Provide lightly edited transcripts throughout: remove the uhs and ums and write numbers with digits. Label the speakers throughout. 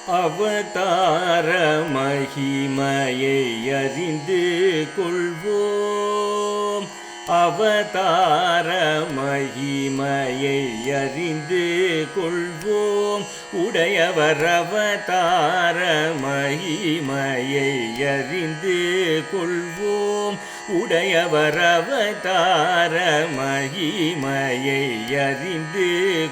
Speaker 1: அவதார மகிமையை அறிந்து கொள்வோம். அவதார மகிமையை அறிந்து கொள்வோம். உடையவர் அவதார மகிமையை அறிந்து கொள்வோம். உடையவர் அவதார மகிமையை அறிந்து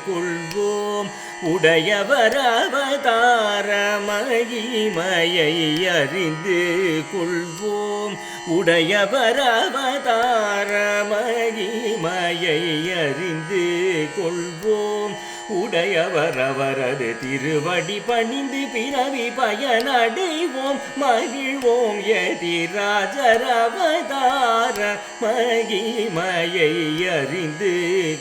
Speaker 1: கொள்வோம். உடையவர் அவதார மகிமையை அறிந்து கொள்வோம். உடையவர் அவதார மகிமையை அறிந்து கொள்வோம். உடையவர் அவரது திருவடி பணிந்து பிறவி பயனடைவோம். மகிழ்வோம் யதிராஜர் அவதார மகிமையை அறிந்து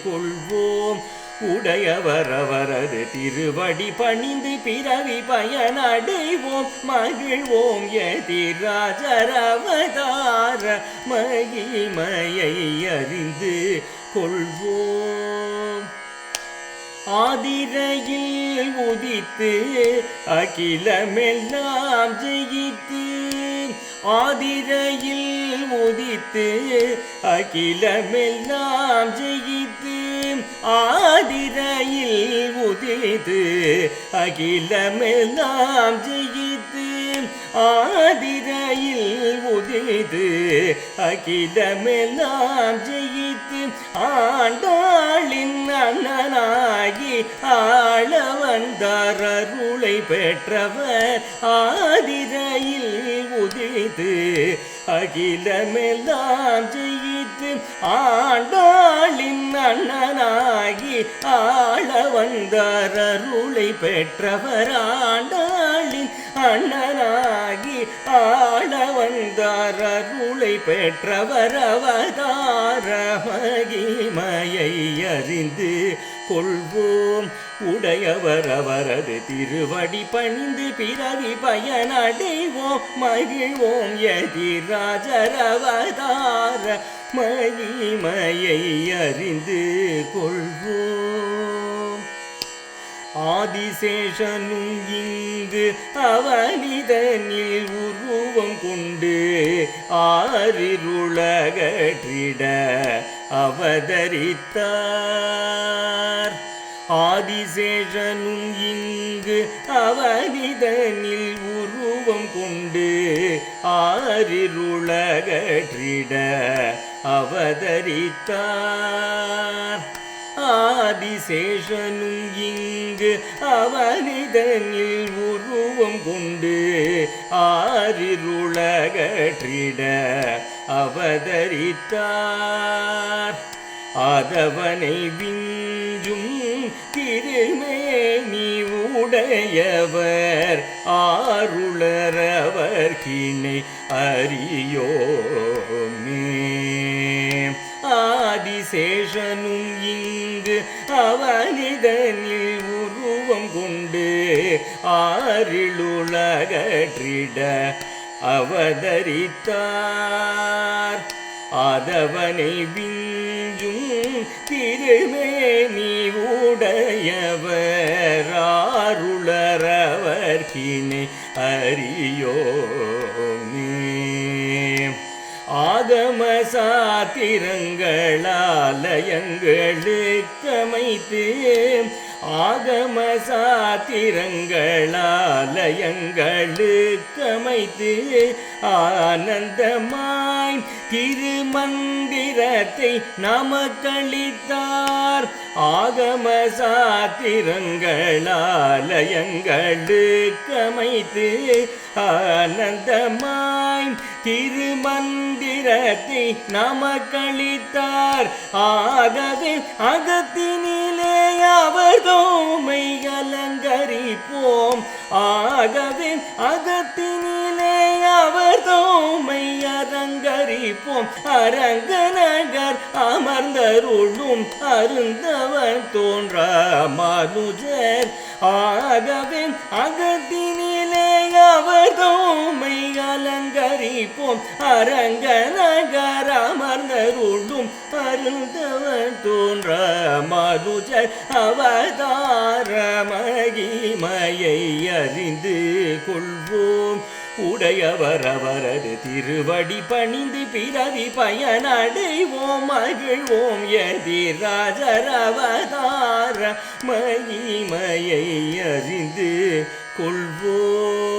Speaker 1: கொள்வோம். உடையவர் அவரது திருவடி பணிந்து பிறவி பயனடைவோம். மகிழ்வோம் யதிராஜர் அவதார மகிமையை அறிந்து கொள்வோம். ஆதிரையில் உதித்து அகிலமெல்லாம் ஜெயித்து. ஆதிரையில் உதித்து அகிலமெல்லாம் ஜெயித்து. ஆதிரையில் உதித்து அகிலமெல்லாம் ஜெயித்து. ஆதிரையில் உதித்து அகிலமெல்லாம் ஜெயித்து. ஆண்டாளின் அண்ணனாகி ஆள வந்தார் அருளை பெற்றவர். ஆதிரையில் உதித்து அகிலமெல்லாம் ஜெயித்து. ஆண்டாளின் அண்ணனாகி ஆள வந்தார் அருளை பெற்றவர். ஆண்டாளின் அண்ணனாகி ஆள வந்தார் அருளை பெற்றவர். அவதார மகிமையை அறிந்து கொள்வோம். உடையவர் அவரது திருவடி பணிந்து பிறவி பயனடைவோம். மகிழ்வோம் யதிராஜர் அவதார மகிமையை அறிந்து கொள்வோம். ஆதிசேஷனும் இங்கு அவனிதனில் உருவம் கொண்டு ஆறிருளகற்றிட அவதரித்தார். ஆதிசேஷனும் இங்கு அவனிதனில் உருவம் கொண்டு ஆறிருளகற்றிட அவதரித்தார். ஆதிசேஷனும் இங்கு அவனிதனில் உருவம் கொண்டு ஆறிருளகற்றிட அவதரித்தார். ஆதவனை விஞ்சும் திருமேனி உடையவர் ஆருளரவர் கிணை அறியோமே. ஆதிசேஷனும் இங்கு அவனிதனில் உருவம் கொண்டு ஆறிருளகற்றிட அவதரித்தார். ஆதவனை விஞ்சும் திருமேனி உடையவர் ஆருளரவர் கிணை அறியோமே. ஆகம சாத்திரங்களாலயங்களுக்கமைத்து. ஆகம சாத்திரங்களாலயங்களுக்கமைத்து. ஆனந்தமாய் திருமந்திரத்தை நமக்களித்தார். ஆகம சாத்திரங்களாலயங்களுக்கமைத்து. ஆனந்தமாய் திருமந்திரத்தை நமக்களித்தார். ஆகவே அகத்தினிலே அவர் தோமை அலங்கரிப்போம். ஆகவே அகத்தினிலே அவர் தோமை அலங்கரிப்போம். அரங்கநகர் அமர்ந்தருளும் அருந்தவர் தோன்றா மனுஜர். ஆகவே அகத்தினிலே அவர் தோமை அலங்கரிப்போம். அரங்கநகர் அமர்ந்தருளும் அருந்தவர் தோன்றா மனுஜர். அவதார மகிமையை அறிந்து கொள்வோம். உடையவர் அவரது திருவடி பணிந்து பிறவி பயனடைவோம் மகிழ்வோம். எதிராஜர் அவதார மகிமையை அறிந்து கொள்வோம்.